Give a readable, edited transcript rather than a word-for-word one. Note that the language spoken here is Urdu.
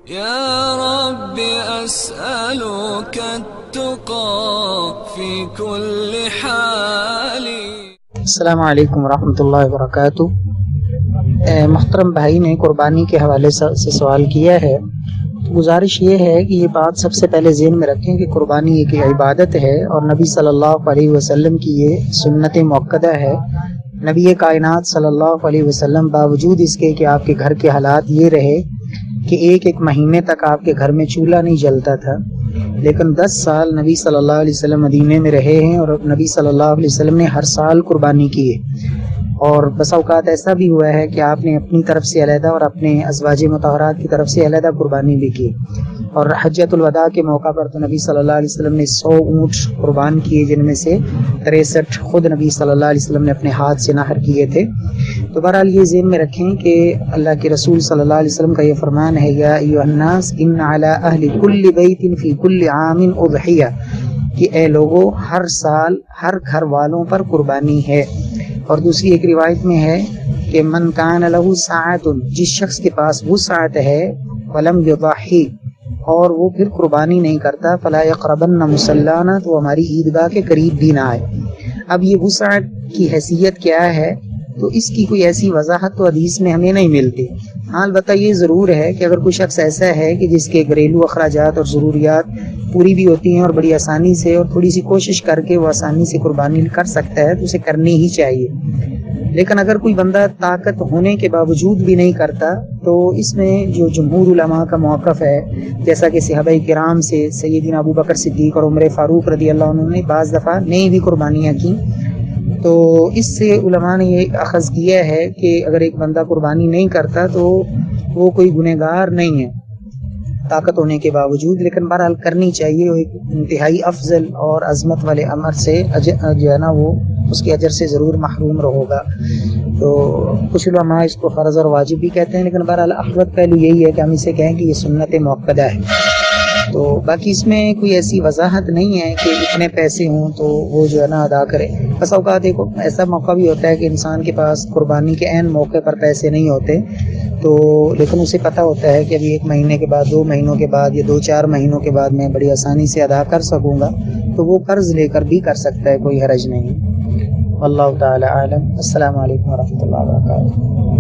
يا رب أسألك التقى في كل حال. السلام علیکم ورحمۃ اللہ وبرکاتہ۔ محترم بھائی نے قربانی کے حوالے سے سوال کیا ہے۔ گزارش یہ ہے کہ یہ بات سب سے پہلے ذہن میں رکھیں کہ قربانی ایک عبادت ہے اور نبی صلی اللہ علیہ وسلم کی یہ سنت موقدہ ہے۔ نبی کائنات صلی اللہ علیہ وسلم باوجود اس کے کہ آپ کے گھر کے حالات یہ رہے کہ ایک مہینے تک آپ کے گھر میں چولہا نہیں جلتا تھا، لیکن 10 سال نبی صلی اللہ علیہ وسلم مدینے میں رہے ہیں اور نبی صلی اللہ علیہ وسلم نے ہر سال قربانی کی ہے۔ اور بسا اوقات ایسا بھی ہوا ہے کہ آپ نے اپنی طرف سے علیحدہ اور اپنے ازواج مطہرات کی طرف سے علیحدہ قربانی بھی کی۔ اور حجۃ الوداع کے موقع پر تو نبی صلی اللہ علیہ وسلم نے 100 اونٹ قربان کیے، جن میں سے 63 خود نبی صلی اللہ علیہ وسلم نے اپنے ہاتھ سے نحر کیے تھے۔ تو بہرحال یہ ذہن میں رکھیں کہ اللہ کے رسول صلی اللہ علیہ وسلم کا یہ فرمان ہے، یا ایھا الناس ان علی اہل کل بیت فی کل عام اضحیہ، کہ اے لوگو ہر سال ہر گھر والوں پر قربانی ہے۔ اور دوسری ایک روایت میں ہے کہ من کان لہ ساعۃ، جس شخص کے پاس وسعت ہے، ولم یضحی، اور وہ پھر قربانی نہیں کرتا، فلا یقربن مصلانا، تو ہماری عیدگاہ کے قریب بھی نہ آئے۔ اب یہ وسعت کی حیثیت کیا ہے، تو اس کی کوئی ایسی وضاحت تو حدیث میں ہمیں نہیں ملتی۔ ہاں البتہ یہ ضرور ہے کہ اگر کوئی شخص ایسا ہے کہ جس کے گھریلو اخراجات اور ضروریات پوری بھی ہوتی ہیں اور بڑی آسانی سے اور تھوڑی سی کوشش کر کے وہ آسانی سے قربانی کر سکتا ہے، تو اسے کرنی ہی چاہیے۔ لیکن اگر کوئی بندہ طاقت ہونے کے باوجود بھی نہیں کرتا، تو اس میں جو جمہور علماء کا موقف ہے، جیسا کہ صحابہ کرام سے سیدنا ابو بکر صدیق اور عمر فاروق رضی اللہ عنہ نے بعض دفعہ نئی بھی قربانیاں کی، تو اس سے علماء نے یہ اخذ کیا ہے کہ اگر ایک بندہ قربانی نہیں کرتا تو وہ کوئی گنہگار نہیں ہے طاقت ہونے کے باوجود، لیکن بہرحال کرنی چاہیے۔ وہ ایک انتہائی افضل اور عظمت والے امر سے جو ہے نا وہ اس کے اجر سے ضرور محروم رہے گا۔ تو کچھ علماء اس کو فرض اور واجب بھی کہتے ہیں، لیکن بہرحال احوط پہلو یہی ہے کہ ہم اسے کہیں کہ یہ سنت موقدہ ہے۔ تو باقی اس میں کوئی ایسی وضاحت نہیں ہے کہ اتنے پیسے ہوں تو وہ جو ہے نا ادا کرے۔ بس اوقات ایک ایسا موقع بھی ہوتا ہے کہ انسان کے پاس قربانی کے عین موقع پر پیسے نہیں ہوتے، تو لیکن اسے پتہ ہوتا ہے کہ ابھی 1 مہینے کے بعد، 2 مہینوں کے بعد یا 2-4 مہینوں کے بعد میں بڑی آسانی سے ادا کر سکوں گا، تو وہ قرض لے کر بھی کر سکتا ہے، کوئی حرج نہیں۔ واللہ تعالی عالم۔ السلام علیکم ورحمۃ اللہ وبرکاتہ۔